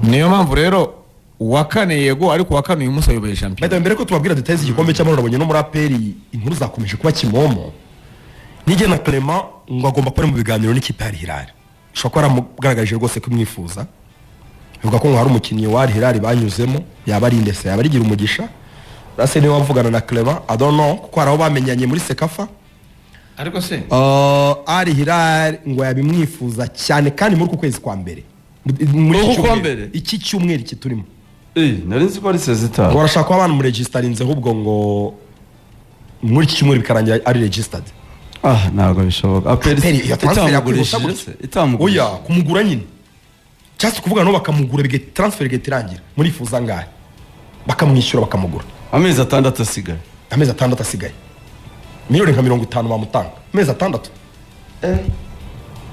niyo mpamvu rero uwa kane yego ariko uwa kane uyu munsi ayoboye shampiyona. Mbere ko tubabwira duteze igikombe cy'amahoro nabonye no muri APR inkuru zakomeje kuba kimomo. Nige na Clement ngo agomba kuba mu biganiro n'ikipe ya Hilal. Shokora mugaragaje rwose ko imwifuza. Bivuga ko hari umukinnyi wa Hilal banyuzemo yaba ari ndetse yaba arigira umugisha. Rase niwe wavugana na Clement, I don't know kuko araho bamenyanye muri Sekafa. Ariko se ari Hilal ngo yabimwifuza cyane kandi muri ku kwezi kwa mbere. Muri iki cyumweru kiturimo. Nari nzi ko ari sezita. Ngo arashaka abantu mu registarinze ahubwo ngo muri iki cyumweru bikarangira ari registered. Ntabwo bishoboka. Aperi oya kumugura nyine. Cyase kuvuga no bakamugura bige transfer getirangira. Muri fuza ngahe. Bakamwishyura bakamugura. Amezi 6 asigaye. Amezi 6 asigaye. Miliyoni nka 50 bamutanga. Amezi 6.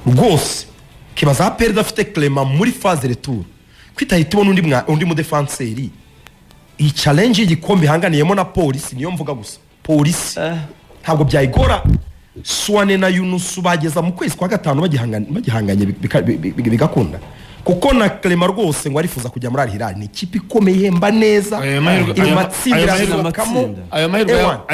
Rwose kibaza Aperi dafite Clement muri phase retour. Kwitahita ibona undi mu defenseur. Iyi challenge y'igikombe hanganiyemo na polisi niyo mvuga gusa. Polisi ntabwo byayigora. Suwane na Yunus bageza mu kwezi kwa gatanu bagihanganye bigakunda. Kuko na Clement rwose ngo arifuza kujya muri Hilal ni ikipe ikomeye mba neza. Ayo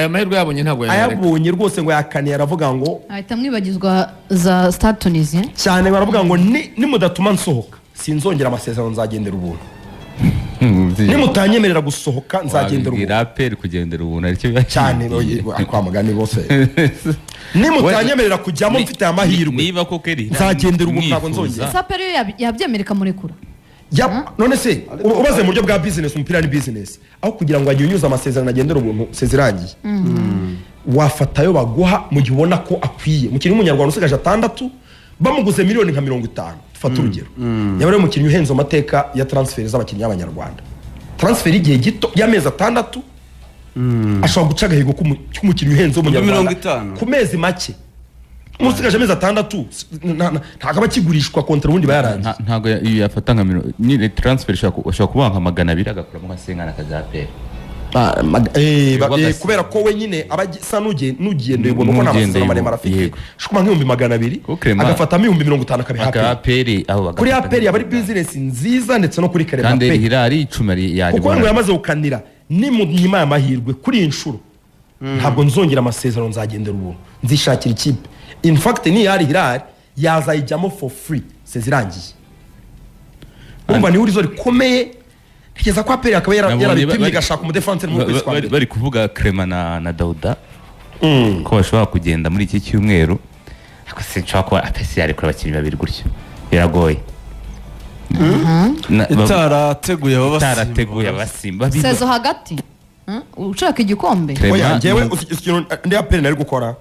mahirwe yabonye ntabwo ayabonye rwose ngo yakaniye aravuga ngo ahita mwibagizwa za Stade Tunisien cyane baravuga ngo ni mudatuma nsohoka sinzongera amasezerano nzagendera ubuntu. Nimutanyemerera gusohoka nzagendera ubuntu. Aperi kugendera ubuntu aricyo cyane kwa mugani bose. Nimutanyemerera kujyamo mfite amahirwe. Niba ko keri nzagendera ubuntu ntabwo nzongera. Saperi yabyemereka murekura. None se ubaze mu buryo bwa business umupira ni business. Aho kugira ngo anyunyuze amasezerano agendera ubuntu sezirangiye. Wafatayo baguha mu gihe ubona ko akwiye. Mukinnyi w'umunyarwanda usigaje 6 bamuguze miliyoni nka 50. Fata urugero. Yabare umukinnyi uhenze amateka ya transfer z'abakinnyi y'abanyarwanda. Transfer igihe gito y'amezi 6 ashobora guca agahigo k'umukinnyi uhenze w'umunyarwanda ku mezi make. Musigaje amezi 6 ntago bakigurishwa kontra ubundi bayarangiye. Ntago yafata nka ni transfer ushaka kubanka 200 agakura mu Sengana kazapera. Kubera ko we nyine abagisa nugende ubona ko namasezerano maremare afite shukuma nk'ibihumbi 200 agafata 50 akabiha Aperi aho kuri Aperi abari business nziza ndetse no kuri Clement kandi Hilal icumari yaje kuko ngo yamaze gukanira ni mu nyima y'amahirwe kuri inshuro ntabwo nzongera amasezerano nzagendera ubuntu nzishakira ikipe. In fact ni yari Hilal yazayijyamo for free sezirangiye. Umva ni urizo rikomeye kigeza kwa Aperi akaba yarabipimye gashaka mu defenseur mu kwezi kwa bari kuvuga Clement na Dauda ko bashobora kugenda muri iki cyumweru ariko se nshaka ko Aperi ari kuri abakinnyi babiri gutyo biragoye. Itarateguye abasimba sezo hagati ushaka igikombe. Oya ngewe ndi Aperi nari gukora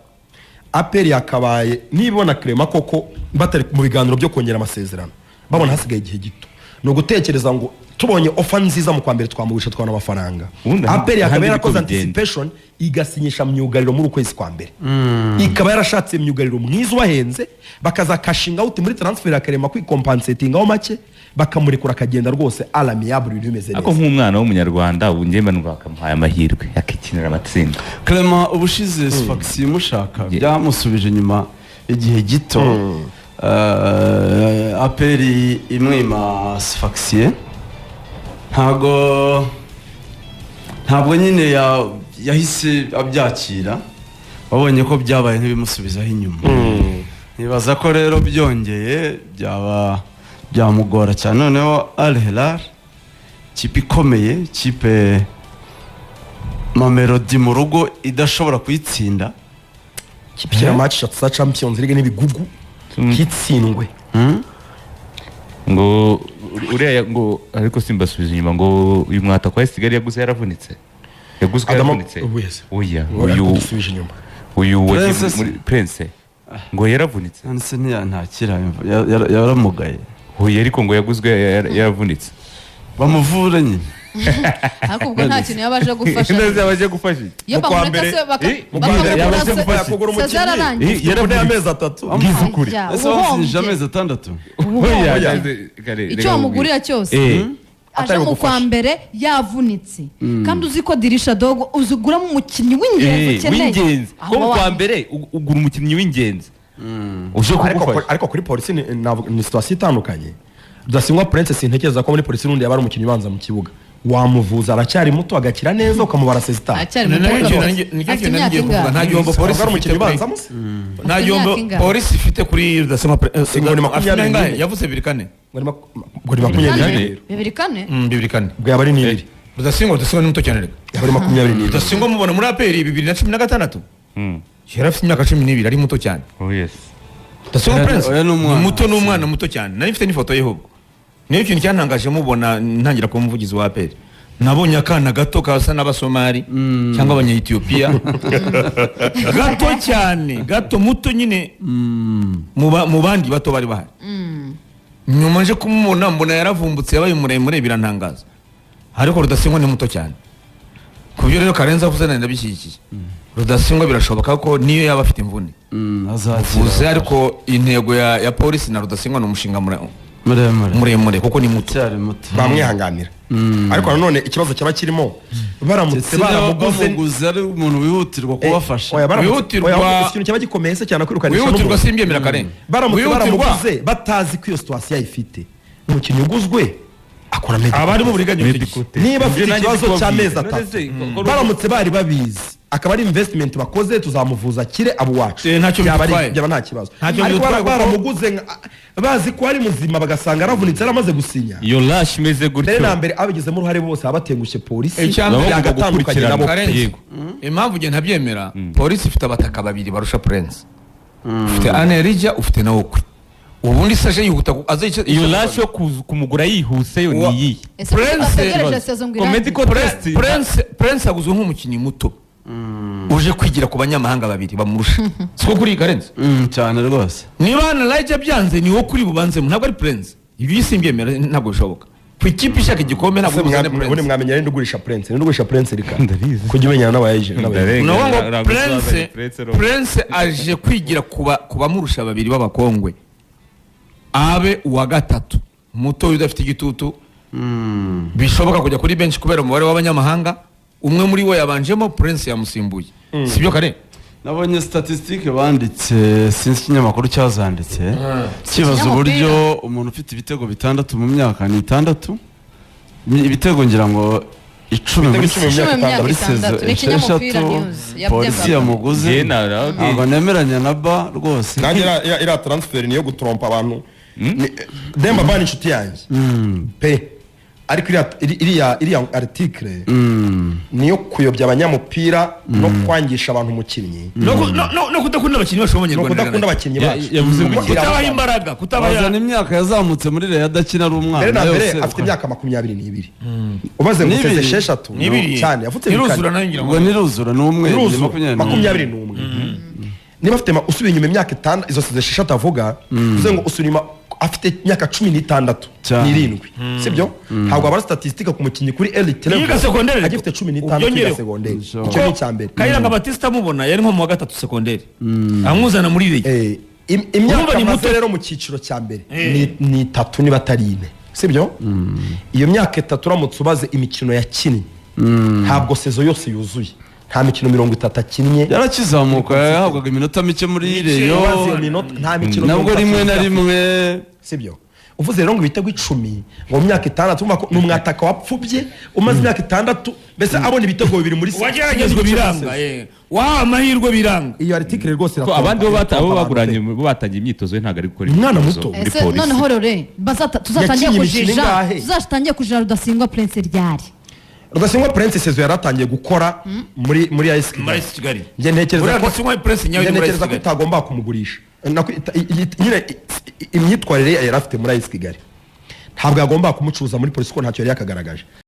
Aperi yakabaye nibona Clement koko batari mu biganiro byo kongera amasezerano babona hasigaye igihe gito no gutekereza ngo tubonye offer nziza mu kwambere twamugisha twana amafaranga. Aperi yakaba yarakoze anticipation igasinyisha myugariro muri ukwezi kwa mbere. Ikaba yarashatse myugariro mwiza wahenze bakaza cashinga out muri transfer ya Clement kwicompensating aho make bakamurekura akagenda rwose alamiable bimeze neza. Ako nk'umwana w'umunyarwanda ubungemba numva bakamuhaye amahirwe yakikinira amatsinda. Clement ubushize Sfaxi mushaka byamusubije nyuma igihe gito. Aperi imwima Sfaxi ntabwo nyine yahise abyakira wabonye ko byabaye nk'ibimusubizaho inyuma. Nibaza ko rero byongeye byamugora cyane. Noneho Al Hilal kipe ikomeye kipe Mamelodi mu rugo idashobora kuyitsinda. Kipe ya match za Champions League n'ibigugu kitsindwe ngo uriya ngo ariko simbasubiza inyuma ngo uyu mwata kwa Kigali yaguze yaravunitse oya uyu muri Prince ngo yaravunitse nse ntakira yaramugaye oya ariko ngo yaguzwe yaravunitse bamuvure nyine ariko ubwo nta kintu yabaje gufasha neza yabaje gufasha iyo bamureka se yabaje gufasha kugura umukinnyi yaravuye amezi 3 ngizukuri ese wasinje amezi 6 icyo wamugurira cyose aje mu kwa mbere yavunitse kandi uzi ko dirisha dogo uzuguramo umukinnyi w'ingenzi ukeneye ko mu kwa mbere ugura umukinnyi w'ingenzi uje kugufasha ariko kuri polisi ni situation itandukanye Rudasingwa Prince sintekereza ko muri polisi n'undi yabara umukinnyi ubanza mu kibuga wamuvuza aracyari muto agakira neza ukamubara sesita aracyari muto afite imyaka ingahe nta gihombo polisi umukinnyi ubanza nta gihombo polisi ifite kuri Rudasingwa Prince ngo ni 24 yavuze 24 ngo ni 24 24 ubwo yaba ari n'ibiri Rudasingwa ni muto cyane rega yaba ari 24 Rudasingwa mubona muri APR 2016 yari afite imyaka 12 ari muto cyane Oh yes. Rudasingwa Prince Oya, ni umwana. muto n'umwana muto cyane nari mfite n'ifoto ye ahubwo niyo kintu cyantangaje mubona ntangira kuba umuvugizi wa APR nabonye akana gato kasa n'abasomali cyangwa abanya-Ethiopia gato cyane gato muto nyine mu bandi bato bari bahari nyuma nje kumubona mbona yaravumbutse yabaye muremure birantangaza ariko Rudasingwa ni muto cyane ku byo rero Karenzi avuze nari ndabishyigikiye Rudasingwa birashoboka ko niyo yaba afite imvune avuze ariko intego ya polisi na Rudasingwa ni umushinga muremure kuko ni muto bamwihanganira ariko nanone ikibazo cyaba kirimo baramutse baramuguze ari umuntu wihutirwa kubafasha wihutirwa ikintu cyaba gikomeye se cyane kwirukanisha wihutirwa simbyemera Karen baramutse baramuguze batazi ko iyo situation yayifite umukinnyi uguzwe akora medical abari mu buriganya niba afite ikibazo cy'amezi 3 baramutse bari babizi akaba ari investment bakoze tuzamuvuza kire abo wacu byaba nta kibazo ariko baramuguze bazi ko ari muzima bagasanga aravunitse aramaze gusinya iyo lash imeze gutyo rero nambere abigizemo uruhare bose abatengushye polisi yagatandukanye nabo impamvu nge ntabyemera polisi ifite abataka babiri barusha Prince ufite Anerija ufite na Okwi ubundi saje yihuta azice iyo lash yo kumugura yihuse yo niyi Prince aguzwe nk'umukinnyi muto uje kwigira ku banyamahanga babiri bamurusha siko kuri Karenzi cyane rwose niba Anerija byanze ni wo kuri bubanzemo ntabwo ari Prince ibi simbyemera ntabwo bishoboka ku ikipe ishaka igikombe ntabwo uzane Prince ubundi mwamenya rero ndugurisha Prince rika kujya umenya n'abayeje Prince aje kwigira ku bamurusha babiri b'abakongwe abe uwa gatatu muto udafite igitutu bishoboka kujya kuri bench kubera umubare w'abanyamahanga umwe muri wo yabanjemo Prince yamusimbuye sibyo Kare nabonye statistique banditse sinzi ikinyamakuru cyazanditse kibaza uburyo umuntu ufite ibitego bitandatu mu myaka ni 6 ibitego ngira ngo 10 muri sezo esheshatu polisi yamuguze ntabwo nemeranya na ba rwose nanjye ira transfer niyo gutrompa abantu Demba Bani inshuti yanjye pe ariko iriya article niyo kuyobya abanyamupira no kwangisha abantu umukinnyi no kudakunda abakinnyi bashobonye no kudakunda abakinnyi bacu kutabaha imbaraga kutabaha imyaka yazamutse muri Real adakina ari umwana yose afite imyaka 22 ubaze guteze 6 cyane yafutse niruzura nayo ngira ngo niruzura n'umwe 21 niba afite usubiye inyuma imyaka 5 izo 6 avuga uze ngo usubira afite imyaka 16 n'irindwi sibyo ntabwo abara statistique ku mukinnyi kuri elite level agifite 16 ya secondaire icyo ni cyambere Kayiranga Batista mubona yari nko mu wa 3 secondaire amuzana muri ligi imyaka mato rero mu cyiciro cya mbere ni 3 niba atari 4 sibyo iyo myaka 3 uramutse ubaze imikino yakinnye ntabwo sezo yose yuzuye nta mikino 30 akinnye yarakizamuka yahabwaga iminota mike muri Reyo nta mikino nabwo rimwe na rimwe sibyo uvuze rero ngo ibitego 10 ngo mu myaka 6 umva ko n'umwataka wapfubye umaze imyaka 6 mbese abona ibitego bibiri muri wageragezwe biranga wa amahirwe biranga iyo article rwose ko abandi bo baguranye bo batangiye imyitozo ntago ari gukora umwana muto none horore tuzatangiye kujira Rudasingwa Prince ryari Rudasingwa Prince sezo yaratangiye gukora muri AS Kigali nge ntekereza ko utagomba kumugurisha nyine imyitwarire yarafite muri AS Kigali ntabwo yagomba kumucuruza muri polisi ko ntacyo yari yakagaragaje